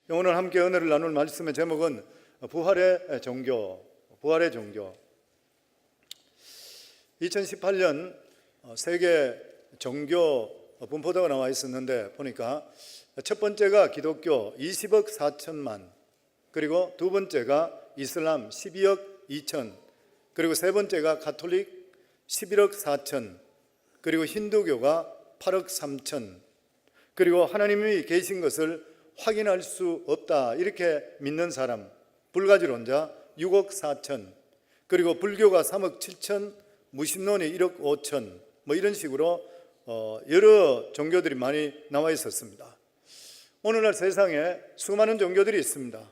오늘 함께 은혜를 나눌 말씀의 제목은 부활의 종교. 2018년 세계 종교 분포도가 나와 있었는데 보니까 첫 번째가 기독교 20억 4천만, 그리고 두 번째가 이슬람 12억 2천, 그리고 세 번째가 가톨릭 11억 4천, 그리고 힌두교가 8억 3천, 그리고 하나님이 계신 것을 확인할 수 없다 이렇게 믿는 사람, 불가지론자 6억 4천, 그리고 불교가 3억 7천, 무신론이 1억 5천, 이런 식으로 여러 종교들이 많이 나와 있었습니다. 오늘날 세상에 수많은 종교들이 있습니다.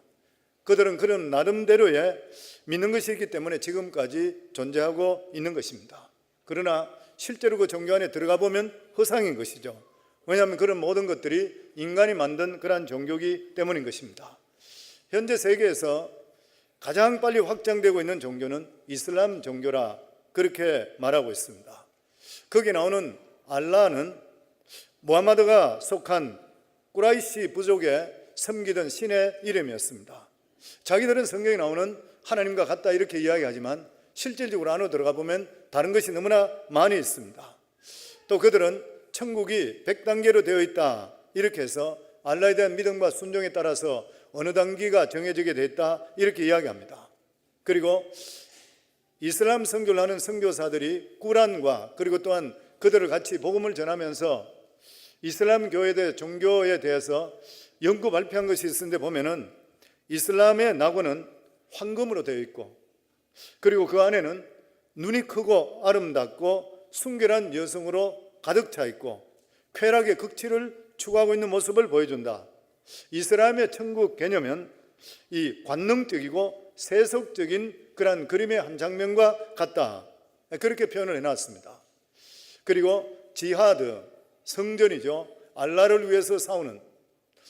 그들은 그런 나름대로의 믿는 것이 있기 때문에 지금까지 존재하고 있는 것입니다. 그러나 실제로 그 종교 안에 들어가 보면 허상인 것이죠. 왜냐하면 그런 모든 것들이 인간이 만든 그러한 종교이기 때문인 것입니다. 현재 세계에서 가장 빨리 확장되고 있는 종교는 이슬람 종교라 그렇게 말하고 있습니다. 거기에 나오는 알라는 무함마드가 속한 꾸라이시 부족에 섬기던 신의 이름이었습니다. 자기들은 성경에 나오는 하나님과 같다 이렇게 이야기하지만 실질적으로 안으로 들어가 보면 다른 것이 너무나 많이 있습니다. 또 그들은 천국이 100단계로 되어 있다 이렇게 해서 알라에 대한 믿음과 순종에 따라서 어느 단계가 정해지게 됐다 이렇게 이야기합니다. 그리고 이슬람 선교를 하는 선교사들이 꾸란과 그리고 또한 그들을 같이 복음을 전하면서 이슬람 교회의 종교에 대해서 연구 발표한 것이 있는데 보면은 이슬람의 낙원은 황금으로 되어 있고, 그리고 그 안에는 눈이 크고 아름답고 순결한 여성으로 가득 차 있고 쾌락의 극치를 추구하고 있는 모습을 보여준다. 이슬람의 천국 개념은 이 관능적이고 세속적인 그러한 그림의 한 장면과 같다, 그렇게 표현을 해놨습니다. 그리고 지하드, 성전이죠. 알라를 위해서 싸우는,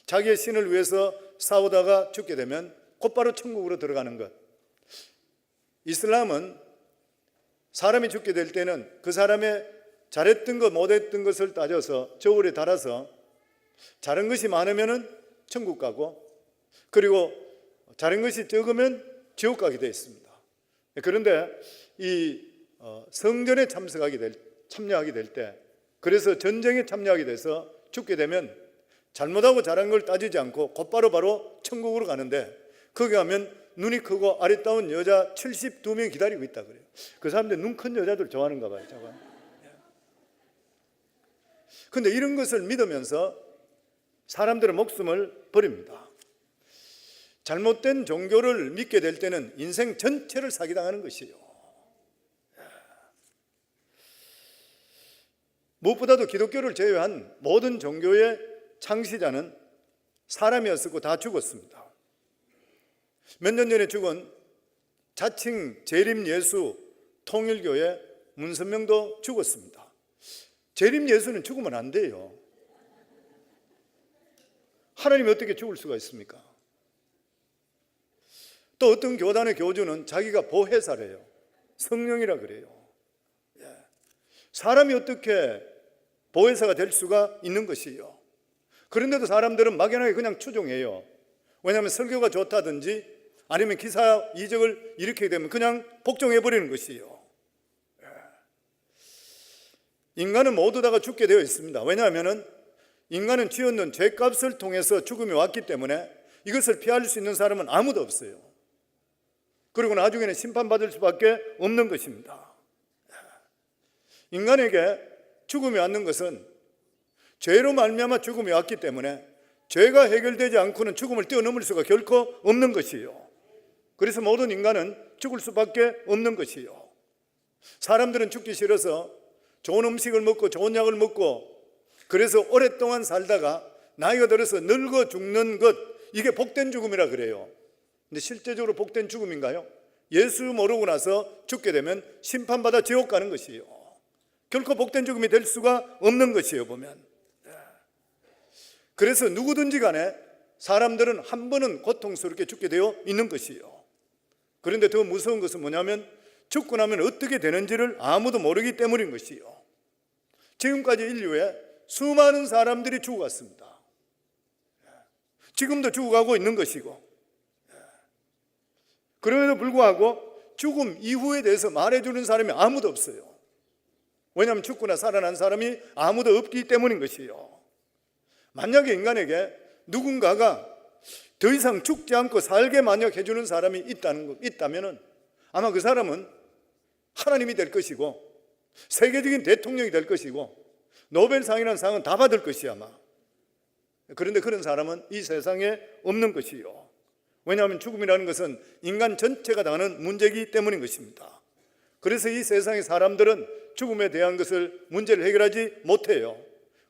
자기의 신을 위해서 싸우다가 죽게 되면 곧바로 천국으로 들어가는 것. 이슬람은 사람이 죽게 될 때는 그 사람의 잘했던 것 못했던 것을 따져서 저울에 달아서 잘한 것이 많으면 천국 가고, 그리고 잘한 것이 적으면 지옥 가게 되어 있습니다. 그런데 이 성전에 참여하게 될 때, 그래서 전쟁에 참여하게 돼서 죽게 되면 잘못하고 잘한 걸 따지지 않고 곧바로 바로 천국으로 가는데, 거기 가면 눈이 크고 아리따운 여자 72명 기다리고 있다 그래요. 그 사람들 눈 큰 여자들 좋아하는가 봐요. 그런데 이런 것을 믿으면서 사람들은 목숨을 버립니다. 잘못된 종교를 믿게 될 때는 인생 전체를 사기당하는 것이에요. 무엇보다도 기독교를 제외한 모든 종교의 창시자는 사람이었고 다 죽었습니다. 몇 년 전에 죽은 자칭 재림예수 통일교의 문선명도 죽었습니다. 재림예수는 죽으면 안 돼요. 하나님이 어떻게 죽을 수가 있습니까? 또 어떤 교단의 교주는 자기가 보혜사래요. 성령이라 그래요. 사람이 어떻게 보혜사가 될 수가 있는 것이에요. 그런데도 사람들은 막연하게 그냥 추종해요. 왜냐하면 설교가 좋다든지 아니면 기사 이적을 일으키게 되면 그냥 복종해버리는 것이에요. 인간은 모두 다가 죽게 되어 있습니다. 왜냐하면 인간은 지었는 죄값을 통해서 죽음이 왔기 때문에 이것을 피할 수 있는 사람은 아무도 없어요. 그리고 나중에는 심판받을 수밖에 없는 것입니다. 인간에게 죽음이 왔는 것은 죄로 말미암아 죽음이 왔기 때문에 죄가 해결되지 않고는 죽음을 뛰어넘을 수가 결코 없는 것이에요. 그래서 모든 인간은 죽을 수밖에 없는 것이에요. 사람들은 죽기 싫어서 좋은 음식을 먹고 좋은 약을 먹고 그래서 오랫동안 살다가 나이가 들어서 늙어 죽는 것, 이게 복된 죽음이라 그래요. 근데 실제적으로 복된 죽음인가요? 예수 모르고 나서 죽게 되면 심판받아 지옥 가는 것이에요. 결코 복된 죽음이 될 수가 없는 것이에요, 보면. 그래서 누구든지 간에 사람들은 한 번은 고통스럽게 죽게 되어 있는 것이에요. 그런데 더 무서운 것은 뭐냐면 죽고 나면 어떻게 되는지를 아무도 모르기 때문인 것이에요. 지금까지 인류에 수많은 사람들이 죽어갔습니다. 지금도 죽어가고 있는 것이고, 그럼에도 불구하고 죽음 이후에 대해서 말해주는 사람이 아무도 없어요. 왜냐하면 죽거나 살아난 사람이 아무도 없기 때문인 것이요. 만약에 인간에게 누군가가 더 이상 죽지 않고 살게 만약 해주는 사람이 있다면 아마 그 사람은 하나님이 될 것이고, 세계적인 대통령이 될 것이고, 노벨상이라는 상은 다 받을 것이야 아마. 그런데 그런 사람은 이 세상에 없는 것이요. 왜냐하면 죽음이라는 것은 인간 전체가 당하는 문제이기 때문인 것입니다. 그래서 이 세상의 사람들은 죽음에 대한 것을 문제를 해결하지 못해요.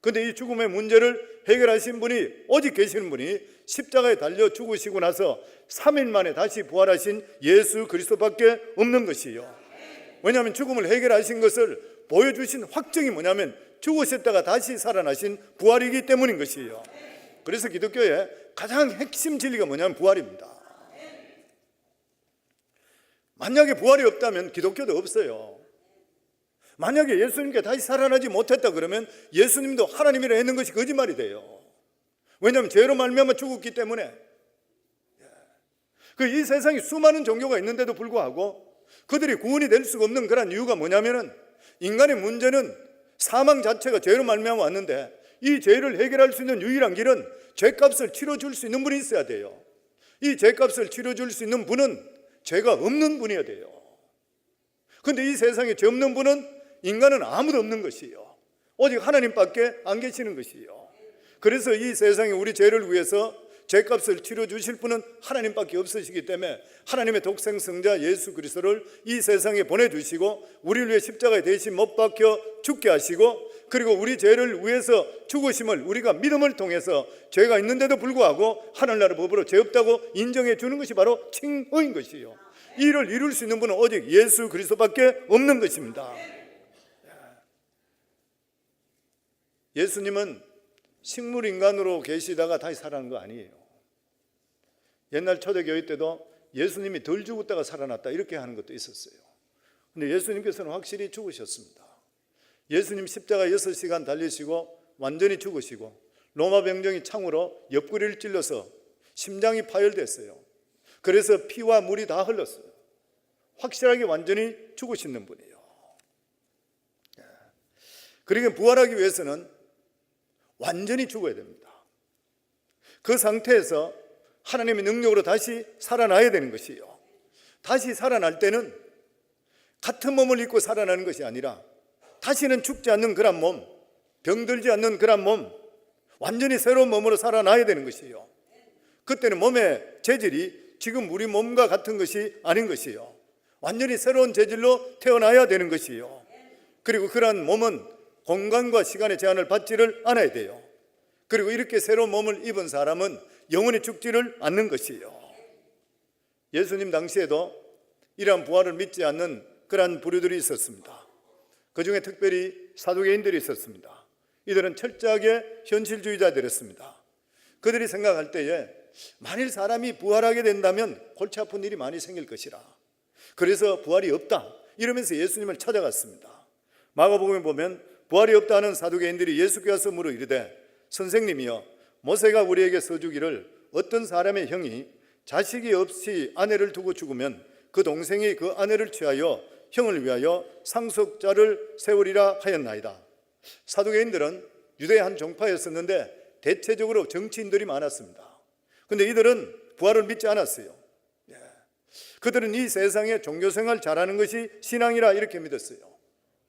그런데 이 죽음의 문제를 해결하신 분이 오직 계시는 분이 십자가에 달려 죽으시고 나서 3일 만에 다시 부활하신 예수 그리스도밖에 없는 것이요. 왜냐하면 죽음을 해결하신 것을 보여주신 확증이 뭐냐면 죽으셨다가 다시 살아나신 부활이기 때문인 것이에요. 그래서 기독교의 가장 핵심 진리가 뭐냐면 부활입니다. 만약에 부활이 없다면 기독교도 없어요. 만약에 예수님께 다시 살아나지 못했다 그러면 예수님도 하나님이라 했는 것이 거짓말이 돼요. 왜냐하면 죄로 말미암아 죽었기 때문에. 이 세상에 수많은 종교가 있는데도 불구하고 그들이 구원이 될 수가 없는 그런 이유가 뭐냐면은 인간의 문제는 사망 자체가 죄로 말미암아 왔는데 이 죄를 해결할 수 있는 유일한 길은 죄값을 치러줄 수 있는 분이 있어야 돼요. 이 죄값을 치러줄 수 있는 분은 죄가 없는 분이어야 돼요. 그런데 이 세상에 죄 없는 분은 인간은 아무도 없는 것이에요. 오직 하나님밖에 안 계시는 것이에요. 그래서 이 세상에 우리 죄를 위해서 죄값을 치러주실 분은 하나님밖에 없으시기 때문에 하나님의 독생 성자 예수 그리스도를 이 세상에 보내주시고 우리를 위해 십자가에 대신 못 박혀 죽게 하시고, 그리고 우리 죄를 위해서 죽으심을 우리가 믿음을 통해서 죄가 있는데도 불구하고 하늘나라 법으로 죄 없다고 인정해 주는 것이 바로 칭의인 것이에요. 이 일을 이룰 수 있는 분은 오직 예수 그리스도밖에 없는 것입니다. 예수님은 식물인간으로 계시다가 다시 살아난 거 아니에요. 옛날 초대교회 때도 예수님이 덜 죽었다가 살아났다 이렇게 하는 것도 있었어요. 근데 예수님께서는 확실히 죽으셨습니다. 예수님 십자가 6시간 달리시고 완전히 죽으시고 로마 병정이 창으로 옆구리를 찔러서 심장이 파열됐어요. 그래서 피와 물이 다 흘렀어요. 확실하게 완전히 죽으시는 분이에요. 그러니까 부활하기 위해서는 완전히 죽어야 됩니다. 그 상태에서 하나님의 능력으로 다시 살아나야 되는 것이에요. 다시 살아날 때는 같은 몸을 입고 살아나는 것이 아니라 다시는 죽지 않는 그런 몸, 병들지 않는 그런 몸, 완전히 새로운 몸으로 살아나야 되는 것이에요. 그때는 몸의 재질이 지금 우리 몸과 같은 것이 아닌 것이에요. 완전히 새로운 재질로 태어나야 되는 것이에요. 그리고 그러한 몸은 공간과 시간의 제한을 받지를 않아야 돼요. 그리고 이렇게 새로운 몸을 입은 사람은 영원히 죽지를 않는 것이에요. 예수님 당시에도 이러한 부활을 믿지 않는 그러한 부류들이 있었습니다. 그 중에 특별히 사두개인들이 있었습니다. 이들은 철저하게 현실주의자들이었습니다. 그들이 생각할 때에 만일 사람이 부활하게 된다면 골치 아픈 일이 많이 생길 것이라, 그래서 부활이 없다 이러면서 예수님을 찾아갔습니다. 마가복음에 보면 부활이 없다는 사두개인들이 예수께 와서 물어 이르되 선생님이여, 모세가 우리에게 써주기를 어떤 사람의 형이 자식이 없이 아내를 두고 죽으면 그 동생이 그 아내를 취하여 형을 위하여 상속자를 세우리라 하였나이다. 사두개인들은 유대의 한 종파였었는데 대체적으로 정치인들이 많았습니다. 그런데 이들은 부활을 믿지 않았어요. 그들은 이 세상에 종교생활 잘하는 것이 신앙이라 이렇게 믿었어요.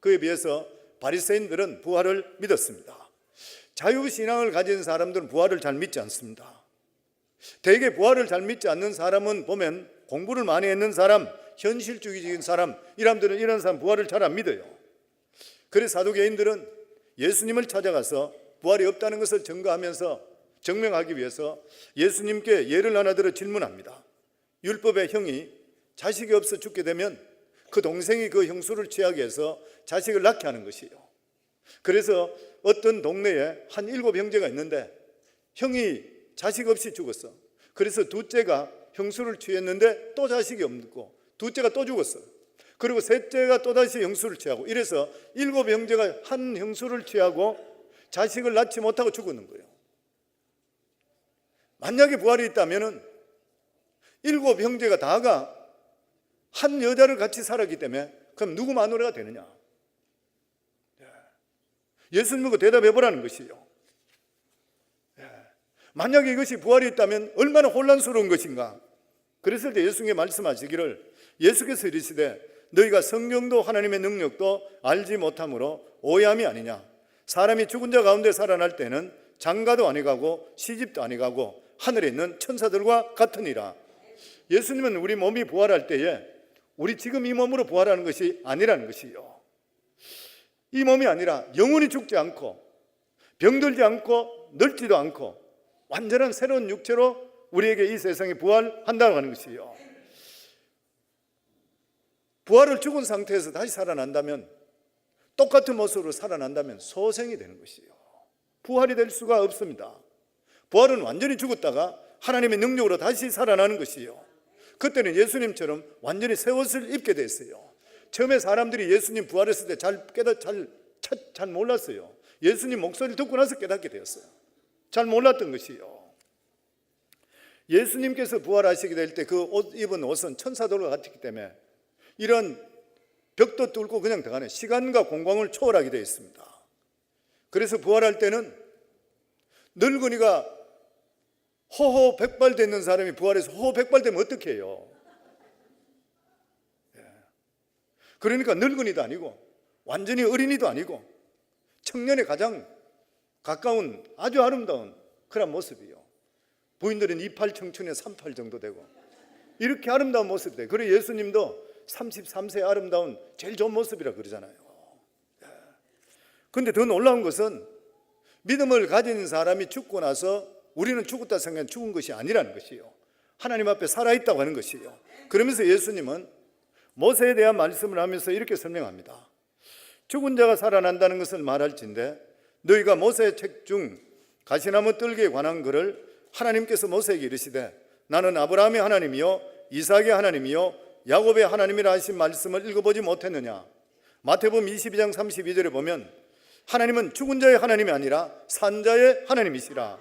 그에 비해서 바리새인들은 부활을 믿었습니다. 자유신앙을 가진 사람들은 부활을 잘 믿지 않습니다. 대개 부활을 잘 믿지 않는 사람은 보면 공부를 많이 했는 사람, 현실주의적인 사람, 이런 사람 부활을 잘 안 믿어요. 그래서 사두개인들은 예수님을 찾아가서 부활이 없다는 것을 증명하기 위해서 예수님께 예를 하나 들어 질문합니다. 율법의 형이 자식이 없어 죽게 되면 그 동생이 그 형수를 취하게 해서 자식을 낳게 하는 것이에요. 그래서 어떤 동네에 한 7 형제가 있는데 형이 자식 없이 죽었어. 그래서 둘째가 형수를 취했는데 또 자식이 없고 둘째가 또 죽었어. 그리고 셋째가 또다시 형수를 취하고, 이래서 7 형제가 한 형수를 취하고 자식을 낳지 못하고 죽었는 거예요. 만약에 부활이 있다면은 7 형제가 다가 한 여자를 같이 살았기 때문에 그럼 누구 마누라가 되느냐? 예수님은 그 대답해 보라는 것이요. 만약에 이것이 부활이 있다면 얼마나 혼란스러운 것인가? 그랬을 때 예수님이 말씀하시기를, 예수께서 이르시되 너희가 성경도 하나님의 능력도 알지 못함으로 오해함이 아니냐. 사람이 죽은 자 가운데 살아날 때는 장가도 아니가고 시집도 아니가고 하늘에 있는 천사들과 같으니라. 예수님은 우리 몸이 부활할 때에 우리 지금 이 몸으로 부활하는 것이 아니라는 것이요. 이 몸이 아니라 영원히 죽지 않고 병들지 않고 늙지도 않고 완전한 새로운 육체로 우리에게 이 세상에 부활한다고 하는 것이요. 부활을 죽은 상태에서 다시 살아난다면, 똑같은 모습으로 살아난다면 소생이 되는 것이요. 부활이 될 수가 없습니다. 부활은 완전히 죽었다가 하나님의 능력으로 다시 살아나는 것이요. 그때는 예수님처럼 완전히 새 옷을 입게 됐어요. 처음에 사람들이 예수님 부활했을 때 잘 몰랐어요. 예수님 목소리를 듣고 나서 깨닫게 되었어요. 잘 몰랐던 것이요. 예수님께서 부활하시게 될 때 그 옷 입은 옷은 천사들과 같았기 때문에 이런 벽도 뚫고 그냥 들어가는 시간과 공간을 초월하게 되어 있습니다. 그래서 부활할 때는 늙은이가 호호 백발되는 사람이 부활해서 호호 백발되면 어떻게 해요? 그러니까 늙은이도 아니고 완전히 어린이도 아니고 청년의 가장 가까운 아주 아름다운 그런 모습이요. 부인들은 28 청춘에 38 정도 되고 이렇게 아름다운 모습이 돼요. 그래서 예수님도 33세의 아름다운 제일 좋은 모습이라 그러잖아요. 그런데 더 놀라운 것은 믿음을 가진 사람이 죽고 나서 우리는 죽었다 생각하면 죽은 것이 아니라는 것이요. 하나님 앞에 살아있다고 하는 것이요. 그러면서 예수님은 모세에 대한 말씀을 하면서 이렇게 설명합니다. 죽은 자가 살아난다는 것을 말할진대 너희가 모세의 책 중 가시나무 뜰기에 관한 글을 하나님께서 모세에게 이르시되 나는 아브라함의 하나님이요 이삭의 하나님이요 야곱의 하나님이라 하신 말씀을 읽어보지 못했느냐. 마태복음 22장 32절에 보면 하나님은 죽은 자의 하나님이 아니라 산 자의 하나님이시라.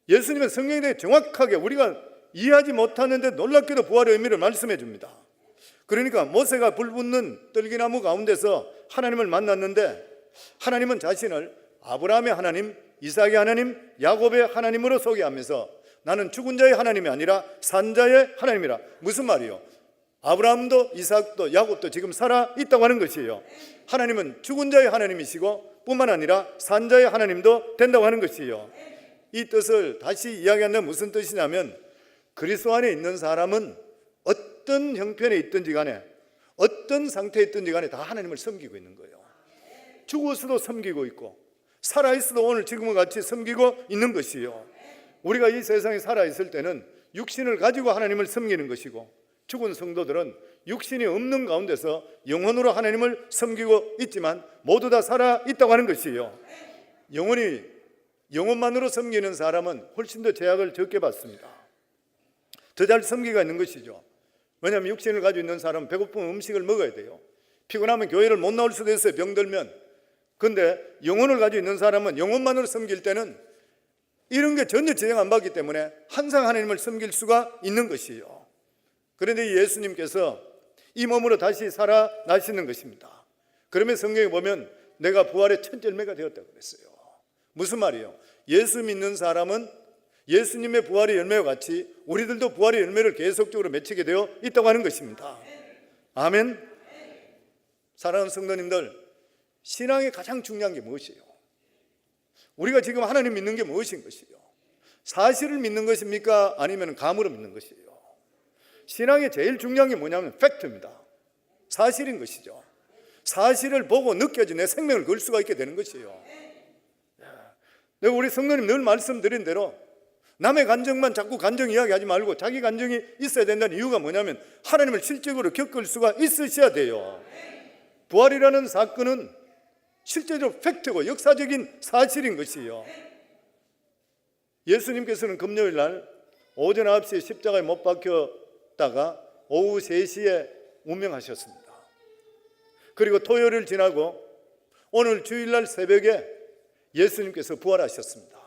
예수님은 성경에 대해 정확하게 우리가 이해하지 못하는데 놀랍게도 부활의 의미를 말씀해 줍니다. 그러니까 모세가 불붙는 떨기나무 가운데서 하나님을 만났는데 하나님은 자신을 아브라함의 하나님, 이삭의 하나님, 야곱의 하나님으로 소개하면서 나는 죽은 자의 하나님이 아니라 산 자의 하나님이라. 무슨 말이요? 아브라함도 이삭도 야곱도 지금 살아있다고 하는 것이에요. 하나님은 죽은 자의 하나님이시고 뿐만 아니라 산 자의 하나님도 된다고 하는 것이에요. 이 뜻을 다시 이야기한다면 무슨 뜻이냐면 그리스도 안에 있는 사람은 어떤 형편에 있든지 간에 어떤 상태에 있든지 간에 다 하나님을 섬기고 있는 거예요. 죽어서도 섬기고 있고 살아있어도 오늘 지금과 같이 섬기고 있는 것이에요. 우리가 이 세상에 살아있을 때는 육신을 가지고 하나님을 섬기는 것이고 죽은 성도들은 육신이 없는 가운데서 영혼으로 하나님을 섬기고 있지만 모두 다 살아있다고 하는 것이에요. 영혼만으로 섬기는 사람은 훨씬 더 제약을 적게 받습니다. 더 잘 섬기가 있는 것이죠. 왜냐하면 육신을 가지고 있는 사람은 배고프면 음식을 먹어야 돼요. 피곤하면 교회를 못 나올 수도 있어요. 병들면. 그런데 영혼을 가지고 있는 사람은 영혼만으로 섬길 때는 이런 게 전혀 지장 안 받기 때문에 항상 하나님을 섬길 수가 있는 것이에요. 그런데 예수님께서 이 몸으로 다시 살아나시는 것입니다. 그러면 성경에 보면 내가 부활의 첫 열매가 되었다고 그랬어요. 무슨 말이에요? 예수 믿는 사람은 예수님의 부활의 열매와 같이 우리들도 부활의 열매를 계속적으로 맺히게 되어 있다고 하는 것입니다. 아멘. 사랑하는 성도님들, 신앙의 가장 중요한 게 무엇이에요? 우리가 지금 하나님 믿는 게 무엇인 것이에요? 사실을 믿는 것입니까? 아니면 감으로 믿는 것이에요? 신앙의 제일 중요한 게 뭐냐면 팩트입니다. 사실인 것이죠. 사실을 보고 느껴지 내 생명을 걸 수가 있게 되는 것이에요. 내가 우리 성도님 늘 말씀드린 대로 남의 감정만 자꾸 감정 이야기하지 말고 자기 감정이 있어야 된다는 이유가 뭐냐면 하나님을 실제적으로 겪을 수가 있으셔야 돼요. 부활이라는 사건은 실제적으로 팩트고 역사적인 사실인 것이에요. 예수님께서는 금요일 날 오전 9시에 십자가에 못 박혔다가 오후 3시에 운명하셨습니다. 그리고 토요일을 지나고 오늘 주일날 새벽에 예수님께서 부활하셨습니다.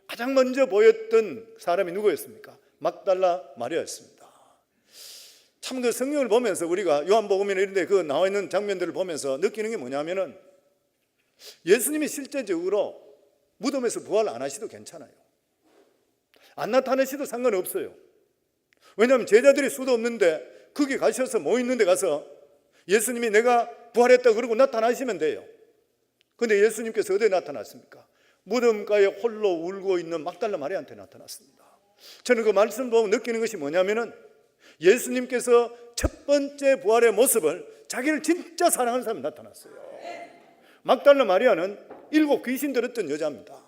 가장 먼저 보였던 사람이 누구였습니까? 막달라 마리아였습니다. 참 그 성경을 보면서 우리가 요한복음이나 이런 데 그 나와 있는 장면들을 보면서 느끼는 게 뭐냐면은 예수님이 실제적으로 무덤에서 부활 안 하셔도 괜찮아요. 안 나타나셔도 상관없어요. 왜냐하면 제자들이 수도 없는데 거기 가셔서 뭐 있는 데 가서 예수님이 내가 부활했다 그러고 나타나시면 돼요. 근데 예수님께서 어디에 나타났습니까? 무덤가에 홀로 울고 있는 막달라 마리아한테 나타났습니다. 저는 그 말씀 보고 느끼는 것이 뭐냐면은 예수님께서 첫 번째 부활의 모습을 자기를 진짜 사랑하는 사람이 나타났어요. 막달라 마리아는 7 귀신 들었던 여자입니다.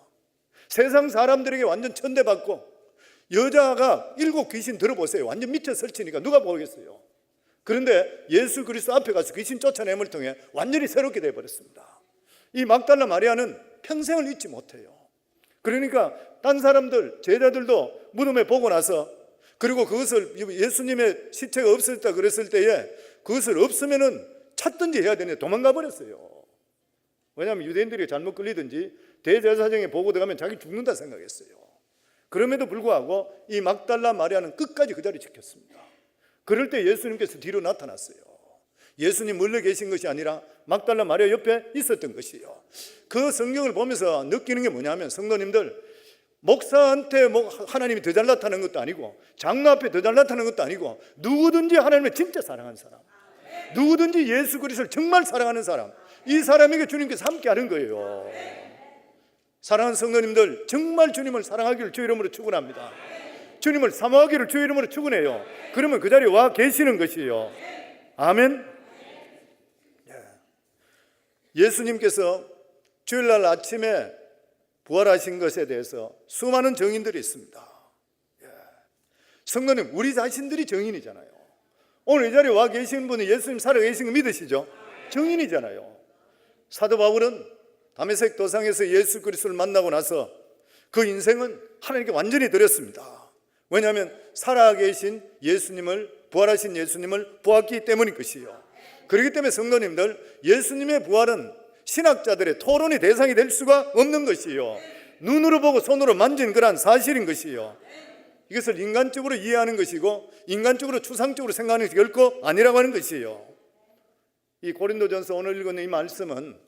세상 사람들에게 완전 천대받고, 여자가 7 귀신 들어보세요. 완전 미쳐 설치니까 누가 보겠어요. 그런데 예수 그리스도 앞에 가서 귀신 쫓아냄을 통해 완전히 새롭게 되어버렸습니다. 이 막달라 마리아는 평생을 잊지 못해요. 그러니까 딴 사람들, 제자들도 무덤에 보고 나서, 그리고 그것을 예수님의 시체가 없었다 그랬을 때에 그것을 없으면은 찾든지 해야 되는데 도망가 버렸어요. 왜냐하면 유대인들이 잘못 끌리든지 대제사장에 보고 들어가면 자기 죽는다 생각했어요. 그럼에도 불구하고 이 막달라 마리아는 끝까지 그 자리 지켰습니다. 그럴 때 예수님께서 뒤로 나타났어요. 예수님 멀리 계신 것이 아니라 막달라 마리아 옆에 있었던 것이에요. 그 성경을 보면서 느끼는 게 뭐냐면, 성도님들, 목사한테 하나님이 더 잘 나타나는 것도 아니고 장로 앞에 더 잘 나타나는 것도 아니고 누구든지 하나님을 진짜 사랑하는 사람, 누구든지 예수 그리스도를 정말 사랑하는 사람, 이 사람에게 주님께서 함께 하는 거예요. 사랑하는 성도님들, 정말 주님을 사랑하기를 주 이름으로 축원합니다. 주님을 사모하기를 주 이름으로 축원해요. 그러면 그 자리에 와 계시는 것이에요. 아멘. 예수님께서 주일날 아침에 부활하신 것에 대해서 수많은 정인들이 있습니다. 성도님, 우리 자신들이 정인이잖아요. 오늘 이 자리에 와 계시는 분이 예수님 살아계신 거 믿으시죠? 정인이잖아요. 사도 바울은 다메섹 도상에서 예수 그리스도를 만나고 나서 그 인생은 하나님께 완전히 드렸습니다. 왜냐하면 살아계신 예수님을, 부활하신 예수님을 보았기 때문인 것이요. 그렇기 때문에 성도님들, 예수님의 부활은 신학자들의 토론의 대상이 될 수가 없는 것이요. 눈으로 보고 손으로 만진 그런 사실인 것이요. 이것을 인간적으로 이해하는 것이고 인간적으로 추상적으로 생각하는 것이 결코 아니라고 하는 것이요. 이 고린도전서 오늘 읽은 이 말씀은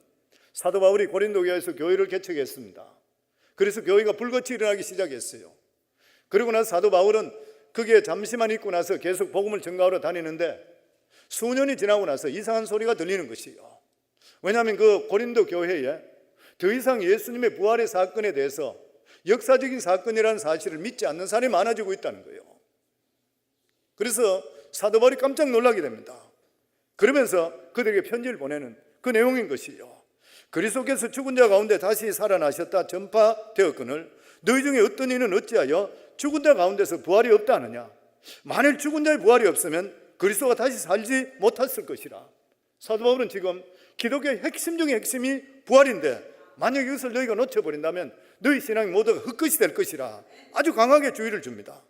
사도 바울이 고린도 교회에서 교회를 개척했습니다. 그래서 교회가 불같이 일어나기 시작했어요. 그리고 나서 사도 바울은 거기에 잠시만 있고 나서 계속 복음을 전가하러 다니는데 수년이 지나고 나서 이상한 소리가 들리는 것이요. 왜냐하면 그 고린도 교회에 더 이상 예수님의 부활의 사건에 대해서 역사적인 사건이라는 사실을 믿지 않는 사람이 많아지고 있다는 거예요. 그래서 사도 바울이 깜짝 놀라게 됩니다. 그러면서 그들에게 편지를 보내는 그 내용인 것이요. 그리스도께서 죽은 자 가운데 다시 살아나셨다 전파되었거늘 너희 중에 어떤 이는 어찌하여 죽은 자 가운데서 부활이 없다 하느냐. 만일 죽은 자의 부활이 없으면 그리스도가 다시 살지 못했을 것이라. 사도 바울은 지금 기독교의 핵심 중의 핵심이 부활인데 만약 이것을 너희가 놓쳐버린다면 너희 신앙이 모두가 헛것이 될 것이라 아주 강하게 주의를 줍니다.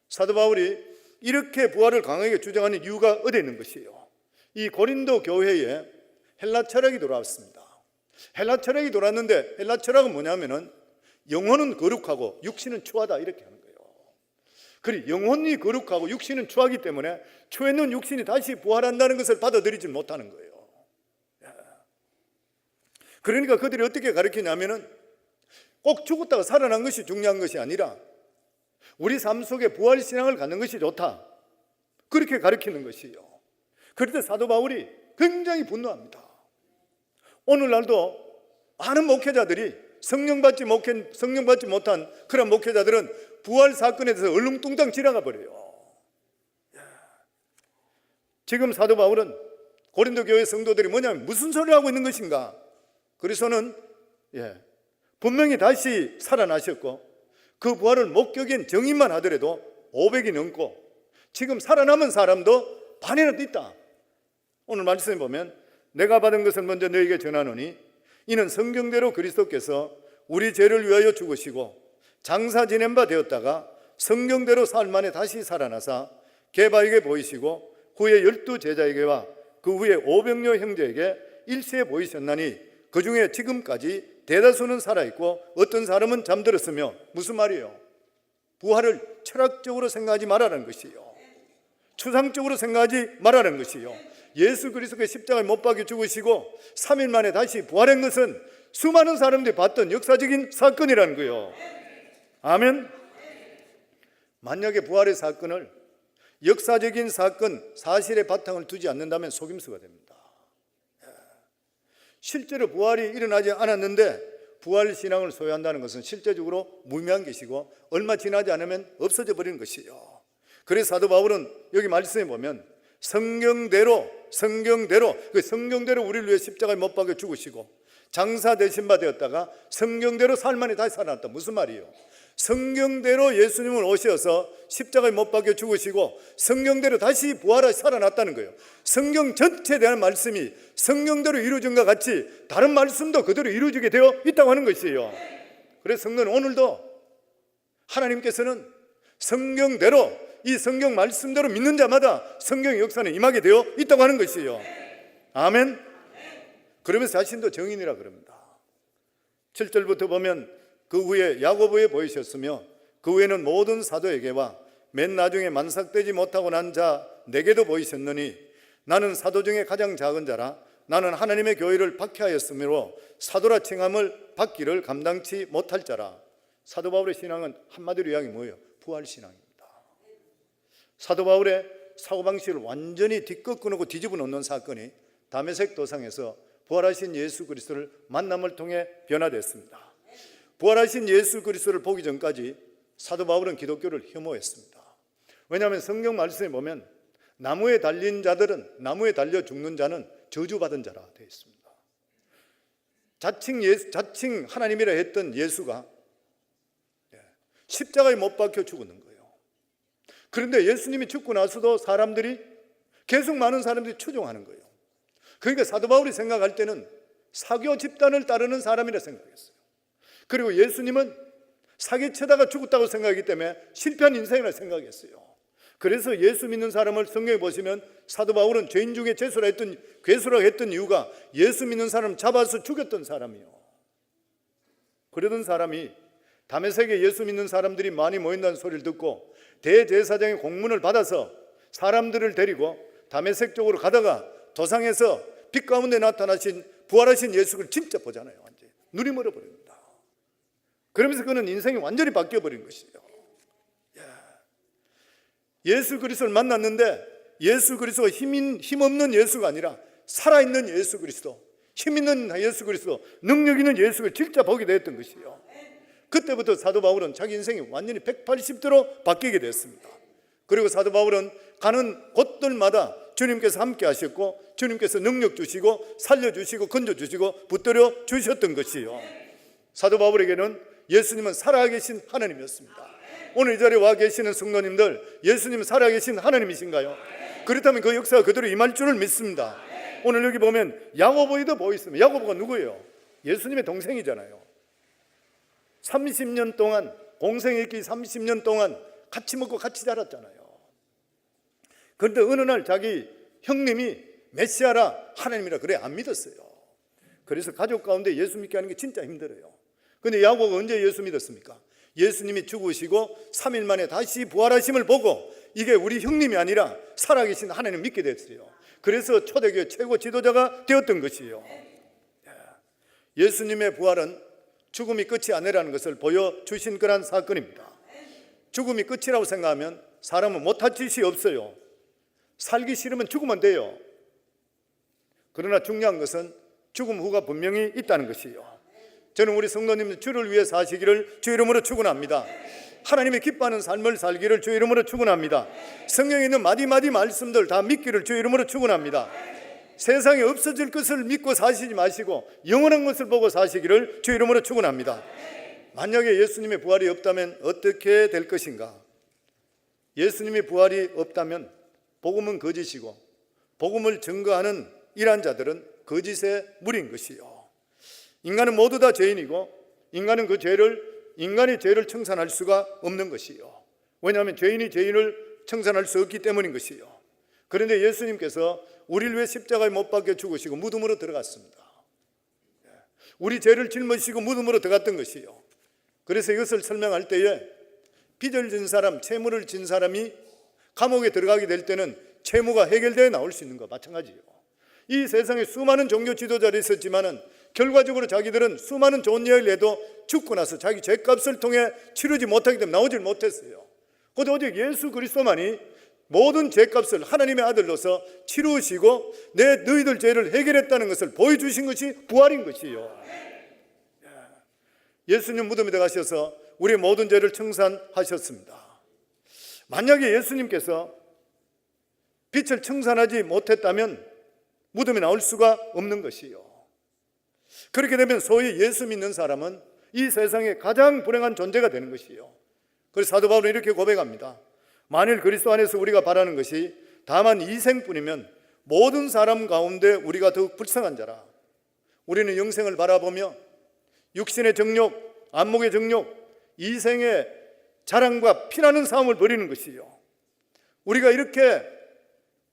사도 바울이 이렇게 부활을 강하게 주장하는 이유가 어디에 있는 것이에요? 이 고린도 교회에 헬라 철학이 돌아왔습니다. 헬라 철학이 돌아왔는데 헬라 철학은 뭐냐면은 영혼은 거룩하고 육신은 추하다 이렇게 하는 거예요. 그리고 영혼이 거룩하고 육신은 추하기 때문에 추에 있는 육신이 다시 부활한다는 것을 받아들이지 못하는 거예요. 그러니까 그들이 어떻게 가르치냐면은 꼭 죽었다가 살아난 것이 중요한 것이 아니라 우리 삶 속에 부활신앙을 갖는 것이 좋다, 그렇게 가르치는 것이에요. 그런데 사도 바울이 굉장히 분노합니다. 오늘날도 많은 목회자들이 성령 받지 못한 그런 목회자들은 부활 사건에 대해서 얼렁뚱땅 지나가 버려요. 지금 사도 바울은 고린도 교회 성도들이 뭐냐면 무슨 소리를 하고 있는 것인가. 그래서는 분명히 다시 살아나셨고 그 부활을 목격인 정인만 하더라도 500이 넘고 지금 살아남은 사람도 반이나 있다. 오늘 말씀에 보면 내가 받은 것을 먼저 너에게 전하노니 이는 성경대로 그리스도께서 우리 죄를 위하여 죽으시고 장사 지낸 바 되었다가 성경대로 사흘 만에 다시 살아나사 게바에게 보이시고 후에 12 제자에게와 그 후에 500여 형제에게 일시에 보이셨나니 그 중에 지금까지 대다수는 살아있고 어떤 사람은 잠들었으며, 무슨 말이에요? 부활을 철학적으로 생각하지 말라는 것이요, 추상적으로 생각하지 말라는 것이요, 예수 그리스도의 십자가에 못 박혀 죽으시고 3일 만에 다시 부활한 것은 수많은 사람들이 봤던 역사적인 사건이라는 거예요. 아멘. 만약에 부활의 사건을 역사적인 사건, 사실의 바탕을 두지 않는다면 속임수가 됩니다. 실제로 부활이 일어나지 않았는데 부활 신앙을 소유한다는 것은 실제적으로 무의미한 것이고 얼마 지나지 않으면 없어져 버리는 것이요. 그래서 사도 바울은 여기 말씀에 보면 성경대로 우리를 위해 십자가에 못 박혀 죽으시고 장사 되신 바 되었다가 성경대로 살만이 다시 살아났다. 무슨 말이에요? 성경대로 예수님을 오셔서 십자가에 못 박혀 죽으시고 성경대로 다시 부활하시 살아났다는 거예요. 성경 전체에 대한 말씀이 성경대로 이루어진 것 같이 다른 말씀도 그대로 이루어지게 되어 있다고 하는 것이에요. 그래서 성도는 오늘도 하나님께서는 성경대로, 이 성경 말씀대로 믿는 자마다 성경의 역사는 임하게 되어 있다고 하는 것이에요. 아멘. 그러면서 자신도 정인이라 그럽니다. 7절부터 보면 그 후에 야고보에 보이셨으며 그 후에는 모든 사도에게와 맨 나중에 만삭되지 못하고 난 자 내게도 보이셨느니 나는 사도 중에 가장 작은 자라 나는 하나님의 교회를 박해하였으므로 사도라 칭함을 받기를 감당치 못할 자라. 사도 바울의 신앙은 한마디로 이야기 뭐예요? 부활신앙입니다. 사도 바울의 사고방식을 완전히 뒤꺾어놓고 뒤집어 놓는 사건이 다메섹 도상에서 부활하신 예수 그리스도를 만남을 통해 변화됐습니다. 부활하신 예수 그리스도를 보기 전까지 사도 바울은 기독교를 혐오했습니다. 왜냐하면 성경 말씀에 보면 나무에 달린 자들은, 나무에 달려 죽는 자는 저주받은 자라 되어 있습니다. 자칭 하나님이라 했던 예수가 십자가에 못 박혀 죽었는 거예요. 그런데 예수님이 죽고 나서도 사람들이, 계속 많은 사람들이 추종하는 거예요. 그러니까 사도 바울이 생각할 때는 사교 집단을 따르는 사람이라 생각했어요. 그리고 예수님은 사기치다가 죽었다고 생각하기 때문에 실패한 인생이라 생각했어요. 그래서 예수 믿는 사람을 성경에 보시면 사도 바울은 죄인 중에 괴수라고 했던 이유가 예수 믿는 사람 잡아서 죽였던 사람이요. 그러던 사람이 다메섹에 예수 믿는 사람들이 많이 모인다는 소리를 듣고 대제사장의 공문을 받아서 사람들을 데리고 다메섹 쪽으로 가다가 도상에서 빛 가운데 나타나신 부활하신 예수를 진짜 보잖아요. 완전히 눈이 멀어버립니다. 그러면서 그는 인생이 완전히 바뀌어버린 것이에요. 예수 그리스도를 만났는데 예수 그리스도가 힘없는 예수가 아니라 살아있는 예수 그리스도, 힘있는 예수 그리스도, 능력 있는 예수를 진짜 보게 되었던 것이에요. 그때부터 사도 바울은 자기 인생이 완전히 180도로 바뀌게 됐습니다. 그리고 사도 바울은 가는 곳들마다 주님께서 함께 하셨고 주님께서 능력 주시고 살려주시고 건져주시고 붙들어 주셨던 것이에요. 사도 바울에게는 예수님은 살아계신 하나님이었습니다. 오늘 이 자리에 와 계시는 성도님들, 예수님은 살아계신 하나님이신가요? 그렇다면 그 역사가 그대로 임할 줄을 믿습니다. 오늘 여기 보면 야고보에도 보이시면, 야고보가 누구예요? 예수님의 동생이잖아요. 30년 동안 공생애기 30년 동안 같이 먹고 같이 자랐잖아요. 그런데 어느 날 자기 형님이 메시아라 하나님이라 그래 안 믿었어요. 그래서 가족 가운데 예수 믿게 하는 게 진짜 힘들어요. 그런데 야고보가 언제 예수 믿었습니까? 예수님이 죽으시고 3일 만에 다시 부활하심을 보고 이게 우리 형님이 아니라 살아계신 하나님을 믿게 됐어요. 그래서 초대교회 최고 지도자가 되었던 것이에요. 예수님의 부활은 죽음이 끝이 아니라는 것을 보여주신 그런 사건입니다. 죽음이 끝이라고 생각하면 사람은 못할 짓이 없어요. 살기 싫으면 죽으면 돼요. 그러나 중요한 것은 죽음 후가 분명히 있다는 것이에요. 저는 우리 성도님들 주를 위해 사시기를 주 이름으로 축원합니다. 하나님이 기뻐하는 삶을 살기를 주 이름으로 축원합니다. 성경에 있는 마디마디 말씀들 다 믿기를 주 이름으로 축원합니다. 세상에 없어질 것을 믿고 사시지 마시고 영원한 것을 보고 사시기를 주 이름으로 축원합니다. 만약에 예수님의 부활이 없다면 어떻게 될 것인가? 예수님의 부활이 없다면 복음은 거짓이고 복음을 증거하는 이러한 자들은 거짓의 무리인 것이요. 인간은 모두 다 죄인이고 인간이 죄를 청산할 수가 없는 것이요. 왜냐하면 죄인이 죄인을 청산할 수 없기 때문인 것이요. 그런데 예수님께서 우리를 위해 십자가에 못 박혀 죽으시고 무덤으로 들어갔습니다. 우리 죄를 짊어지시고 무덤으로 들어갔던 것이요. 그래서 이것을 설명할 때에 빚을 진 사람, 채무를 진 사람이 감옥에 들어가게 될 때는 채무가 해결되어 나올 수 있는 것 마찬가지예요. 이 세상에 수많은 종교 지도자들이 있었지만은 결과적으로 자기들은 수많은 좋은 이야기를 해도 죽고 나서 자기 죄값을 통해 치르지 못하기 때문에 나오질 못했어요. 그런데 오직 예수 그리스도만이 모든 죄값을 하나님의 아들로서 치루시고 너희들 죄를 해결했다는 것을 보여주신 것이 부활인 것이요. 예수님 무덤에 들어가셔서 우리의 모든 죄를 청산하셨습니다. 만약에 예수님께서 빛을 청산하지 못했다면 무덤에 나올 수가 없는 것이요. 그렇게 되면 소위 예수 믿는 사람은 이 세상에 가장 불행한 존재가 되는 것이요. 그래서 사도 바울은 이렇게 고백합니다. 만일 그리스도 안에서 우리가 바라는 것이 다만 이 생뿐이면 모든 사람 가운데 우리가 더욱 불쌍한 자라. 우리는 영생을 바라보며 육신의 정욕, 안목의 정욕, 이생의 자랑과 피나는 싸움을 벌이는 것이요. 우리가 이렇게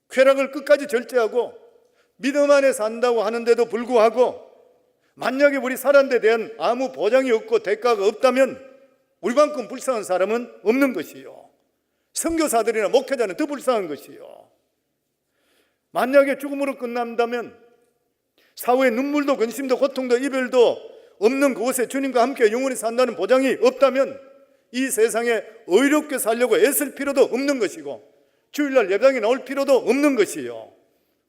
쾌락을 끝까지 절제하고 믿음 안에 산다고 하는데도 불구하고 만약에 우리 살아난 데 대한 아무 보장이 없고 대가가 없다면 우리만큼 불쌍한 사람은 없는 것이요. 선교사들이나 목회자는 더 불쌍한 것이요. 만약에 죽음으로 끝난다면 사후에 눈물도 근심도 고통도 이별도 없는 그곳에 주님과 함께 영원히 산다는 보장이 없다면 이 세상에 의롭게 살려고 애쓸 필요도 없는 것이고 주일날 예배당에 나올 필요도 없는 것이요.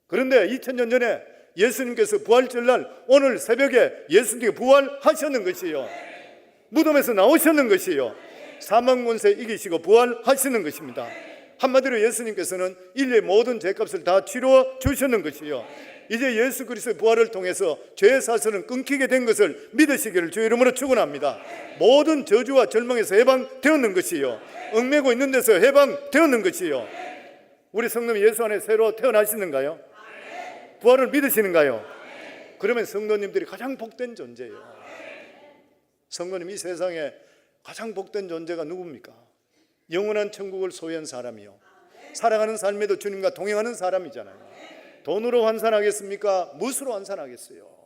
그런데 2000년 전에 예수님께서 부활절날 오늘 새벽에 예수님께 부활하셨는 것이요. 무덤에서 나오셨는 것이요. 사망 권세 이기시고 부활하시는 것입니다. 한마디로 예수님께서는 인류의 모든 죄값을 다 치루어 주셨는 것이요. 이제 예수 그리스도의 부활을 통해서 죄의 사슬은 끊기게 된 것을 믿으시기를 주의 이름으로 축원합니다. 모든 저주와 절망에서 해방되었는 것이요. 얽매고 있는 데서 해방되었는 것이요. 우리 성도님 예수 안에 새로 태어나시는가요? 부활을 믿으시는가요? 그러면 성도님들이 가장 복된 존재예요. 성도님, 이 세상에 가장 복된 존재가 누굽니까? 영원한 천국을 소유한 사람이요. 살아가는 삶에도 주님과 동행하는 사람이잖아요. 돈으로 환산하겠습니까? 무엇으로 환산하겠어요?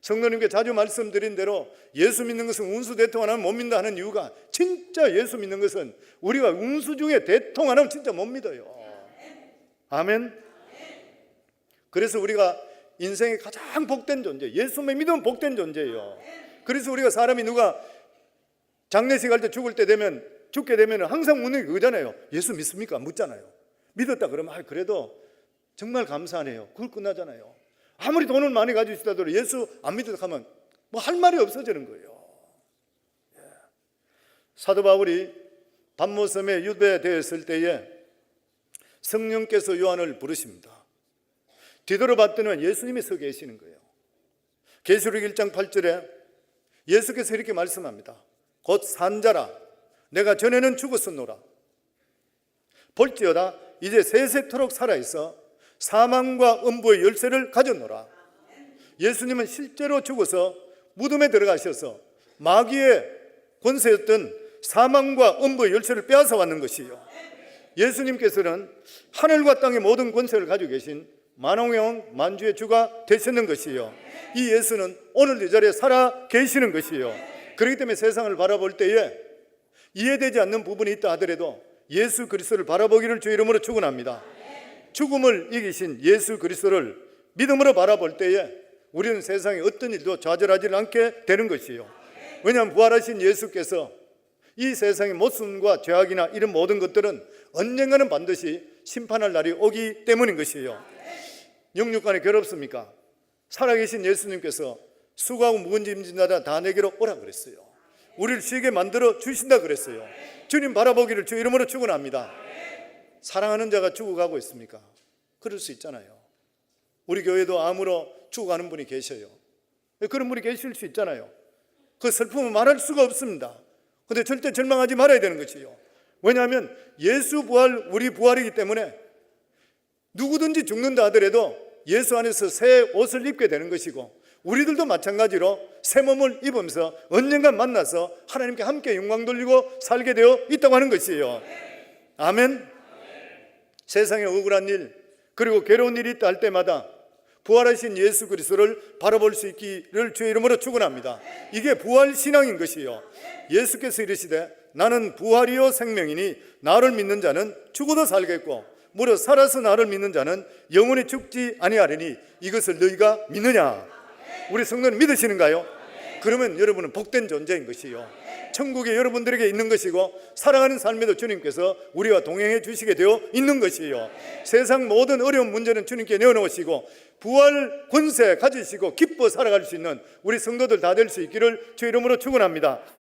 성도님께 자주 말씀드린 대로 예수 믿는 것은 운수 대통 하나는 못 믿는다 하는 이유가 진짜 예수 믿는 것은 우리가 운수 중에 대통 하나는 진짜 못 믿어요. 아멘. 그래서 우리가 인생의 가장 복된 존재, 예수만 믿으면 복된 존재예요. 그래서 우리가 사람이 누가 장례식 할 때 죽게 되면 항상 묻는 게 그거잖아요. 예수 믿습니까? 묻잖아요. 믿었다 그러면 그래도 정말 감사하네요. 그걸 끝나잖아요. 아무리 돈을 많이 가지고 있다도 예수 안 믿었다 하면 뭐 할 말이 없어지는 거예요. 사도 바울이 patmos섬에 유배되었을 때에 성령께서 요한을 부르십니다. 뒤돌아봤더니 예수님이 서 계시는 거예요. 계시록 1장 8절에 예수께서 이렇게 말씀합니다. 곧 산자라 내가 전에는 죽었었노라. 볼지어다 이제 세세토록 살아있어 사망과 음부의 열쇠를 가졌노라. 예수님은 실제로 죽어서 무덤에 들어가셔서 마귀의 권세였던 사망과 음부의 열쇠를 빼앗아 왔는 것이요. 예수님께서는 하늘과 땅의 모든 권세를 가지고 계신 만왕의 만주의 주가 되시는 것이요. 이 예수는 오늘도 이 자리에 살아 계시는 것이요. 그렇기 때문에 세상을 바라볼 때에 이해되지 않는 부분이 있다 하더라도 예수 그리스도를 바라보기를 주의 이름으로 축원합니다. 죽음을 이기신 예수 그리스도를 믿음으로 바라볼 때에 우리는 세상에 어떤 일도 좌절하지 않게 되는 것이요. 왜냐하면 부활하신 예수께서 이 세상의 모순과 죄악이나 이런 모든 것들은 언젠가는 반드시 심판할 날이 오기 때문인 것이에요. 영육간에 괴롭습니까? 살아계신 예수님께서 수고하고 무거운 짐진 자라 다 내게로 오라 그랬어요. 우리를 쉬게 만들어 주신다 그랬어요. 주님 바라보기를 주 이름으로 축원합니다. 사랑하는 자가 죽어가고 있습니까? 그럴 수 있잖아요. 우리 교회도 암으로 죽어가는 분이 계셔요. 그런 분이 계실 수 있잖아요. 그 슬픔은 말할 수가 없습니다. 그런데 절대 절망하지 말아야 되는 것이요. 왜냐하면 예수 부활, 우리 부활이기 때문에 누구든지 죽는다 하더라도 예수 안에서 새 옷을 입게 되는 것이고 우리들도 마찬가지로 새 몸을 입으면서 언젠가 만나서 하나님께 함께 영광 돌리고 살게 되어 있다고 하는 것이에요. 아멘. 세상에 억울한 일 그리고 괴로운 일이 있다 할 때마다 부활하신 예수 그리스도를 바라볼 수 있기를 주의 이름으로 축원합니다. 이게 부활 신앙인 것이요. 예수께서 이르시되 나는 부활이요 생명이니 나를 믿는 자는 죽어도 살겠고 무려 살아서 나를 믿는 자는 영원히 죽지 아니하리니 이것을 너희가 믿느냐? 우리 성도는 믿으시는가요? 그러면 여러분은 복된 존재인 것이요, 천국에 여러분들에게 있는 것이고 살아가는 삶에도 주님께서 우리와 동행해 주시게 되어 있는 것이요, 세상 모든 어려운 문제는 주님께 내어놓으시고 부활 권세 가지시고 기뻐 살아갈 수 있는 우리 성도들 다 될 수 있기를 주의 이름으로 축원합니다.